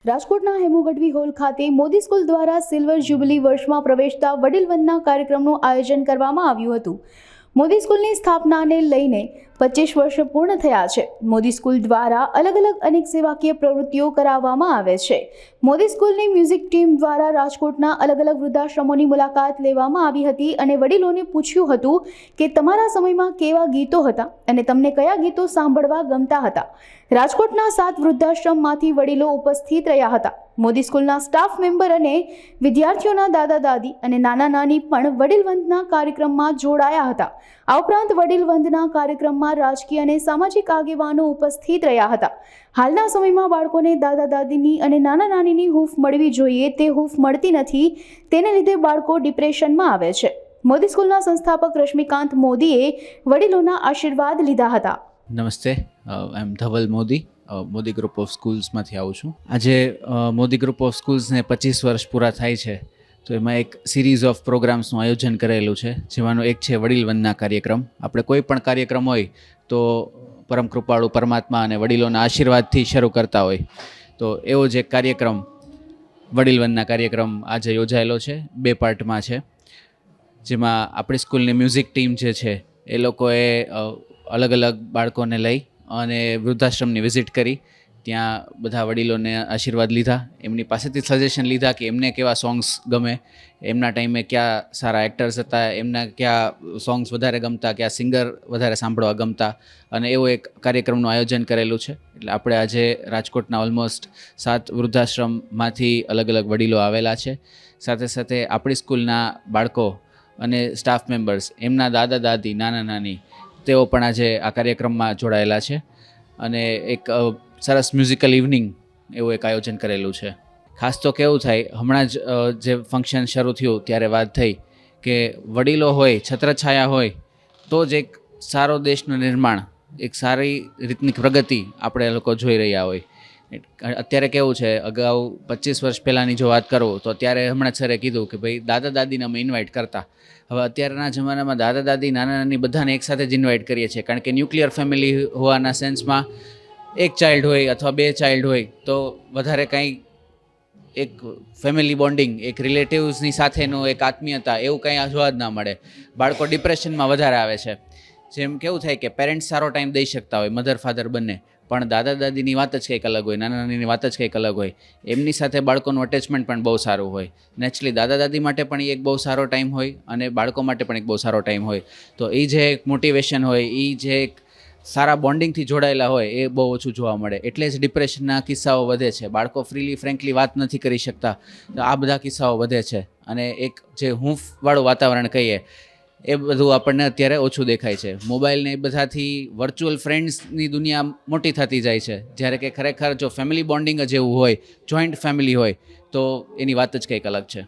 રાજકોટના હેમુ ગઢવી હોલ ખાતે મોદી સ્કૂલ દ્વારા સિલ્વર જ્યુબિલી વર્ષમાં પ્રવેશતા વડીલ વંદના કાર્યક્રમનું આયોજન કરવામાં આવ્યું હતું। મોદી સ્કૂલની સ્થાપનાને લઈને 25 વર્ષ પૂર્ણ થયા છે। મોદી સ્કૂલ દ્વારા અલગ અનેક સેવાકીય પ્રવૃત્તિઓ કરાવવામાં આવે છે। મોદી સ્કૂલની મ્યુઝિક ટીમ દ્વારા રાજકોટના અલગ વૃદ્ધાશ્રમોની મુલાકાત લેવામાં આવી હતી અને વડીલોને પૂછ્યું હતું કે તમારા સમયમાં કેવા ગીતો હતા અને તમને કયા ગીતો સાંભળવા ગમતા હતા। રાજકોટના 7 વૃદ્ધાશ્રમમાંથી વડીલો ઉપસ્થિત રહ્યા હતા। મોદી સ્કૂલના સ્ટાફ મેમ્બર અને વિદ્યાર્થીઓના દાદા દાદી અને નાના નાની પણ વડીલ વંદના કાર્યક્રમમાં જોડાયા હતા। આ ઉપરાંત વડીલ વંદના કાર્યક્રમમાં રાજકીય અને સામાજિક આગેવાનો ઉપસ્થિત રહ્યા હતા। હાલના સમયમાં બાળકોને દાદા દાદીની અને નાના નાનીની હૂંફ મળવી જોઈએ તે હૂંફ મળતી નથી, તેને લીધે બાળકો ડિપ્રેશનમાં આવે છે। મોદી સ્કૂલના સંસ્થાપક રશ્મિકાંત મોદીએ વડીલોના આશીર્વાદ લીધા હતા। નમસ્તે, આઈ એમ ધવલ મોદી, મોદી ગ્રુપ ઓફ સ્કૂલ્સમાંથી આવું છું। આજે મોદી ગ્રુપ ઓફ સ્કૂલ્સને 25 વર્ષ પૂરા થાય છે, તો એમાં એક સિરીઝ ઓફ પ્રોગ્રામ્સનું આયોજન કરેલું છે, જેમાંનો એક છે વડીલ વંદના કાર્યક્રમ। આપણે કોઈ પણ કાર્યક્રમ હોય તો પરમ કૃપાળુ પરમાત્મા અને વડીલોના આશીર્વાદથી શરૂ કરતા હોય, તો એવો જ એક કાર્યક્રમ વડીલ વંદના કાર્યક્રમ આજે યોજાયેલો છે। 2 પાર્ટમાં છે, જેમાં આપણી સ્કૂલની મ્યુઝિક ટીમ જે છે એ લોકોએ અલગ બાળકોને લઈ અને વૃદ્ધાશ્રમની વિઝિટ કરી, ત્યાં બધા વડીલોને આશીર્વાદ લીધા, એમની પાસેથી સજેશન લીધા કે એમને કેવા સોંગ્સ ગમે, એમના ટાઈમે કયા સારા એક્ટર્સ હતા, એમના કયા સોંગ્સ વધારે ગમતા, કયા સિંગર વધારે સાંભળવા ગમતા, અને એવો એક કાર્યક્રમનું આયોજન કરેલું છે। એટલે આપણે આજે રાજકોટના ઓલમોસ્ટ 7 વૃદ્ધાશ્રમમાંથી અલગ વડીલો આવેલા છે। સાથે સાથે આપણી સ્કૂલના બાળકો અને સ્ટાફ મેમ્બર્સ, એમના દાદા દાદી, નાના નાની, તેઓ પણ આજે આ કાર્યક્રમમાં જોડાયેલા છે અને એક સરસ મ્યુઝિકલ ઇવનિંગ એવું એક આયોજન કરેલું છે। ખાસ તો કેવું થાય, હમણાં જ જે ફંક્શન શરૂ થયું ત્યારે વાત થઈ કે વડીલો હોય, છત્રછાયા હોય તો જ એક સારો દેશનું નિર્માણ, એક સારી રીતની પ્રગતિ આપણે લોકો જોઈ રહ્યા હોય। અત્યારે કેવું છે, અગાઉ 25 વર્ષ પહેલાંની જો વાત કરું તો ત્યારે હમણાં સરે કીધું કે ભાઈ દાદા દાદીને અમે ઇન્વાઇટ કરતા। હવે અત્યારના જમાનામાં દાદા દાદી, નાના નાની બધાને એકસાથે જ ઇન્વાઇટ કરીએ છીએ, કારણ કે ન્યુક્લિયર ફેમિલી હોવાના સેન્સમાં એક ચાઇલ્ડ હોય અથવા 2 ચાઇલ્ડ હોય તો વધારે કાંઈ એક ફેમિલી બોન્ડિંગ, એક રિલેટિવ્સની સાથેનું એક આત્મીયતા એવું કંઈ જોવા જ ના મળે। બાળકો ડિપ્રેશનમાં વધારે આવે છે। જેમ કેવું થાય કે પેરેન્ટ્સ સારો ટાઈમ દઈ શકતા હોય, મધર ફાધર બંને, પણ દાદા દાદીની વાત જ કંઈક અલગ હોય, નાના નાનીની વાત જ કંઈક અલગ હોય, એમની સાથે બાળકોનું અટેચમેન્ટ પણ બહુ સારું હોય। નેચરલી દાદા દાદી માટે પણ એ એક બહુ સારો ટાઈમ હોય અને બાળકો માટે પણ એક બહુ સારો ટાઈમ હોય। તો એ જે એક મોટિવેશન હોય, એ જે એક સારા બોન્ડિંગથી જોડાયેલા હોય એ બહુ ઓછું જોવા મળે, એટલે જ ડિપ્રેશનના કિસ્સાઓ વધે છે। બાળકો ફ્રેન્કલી વાત નથી કરી શકતા, તો આ બધા કિસ્સાઓ વધે છે અને એક જે હૂંફવાળું વાતાવરણ કહીએ એ બધું આપણને અત્યારે ઓછું દેખાય છે। મોબાઈલ ને એ બધાથી વર્ચ્યુઅલ ફ્રેન્ડ્સની દુનિયા મોટી થતી જાય છે, જ્યારે કે ખરેખર જો ફેમિલી બોન્ડિંગ જ એવું હોય, જોઈન્ટ ફેમિલી હોય, તો એની વાત જ કંઈક અલગ છે।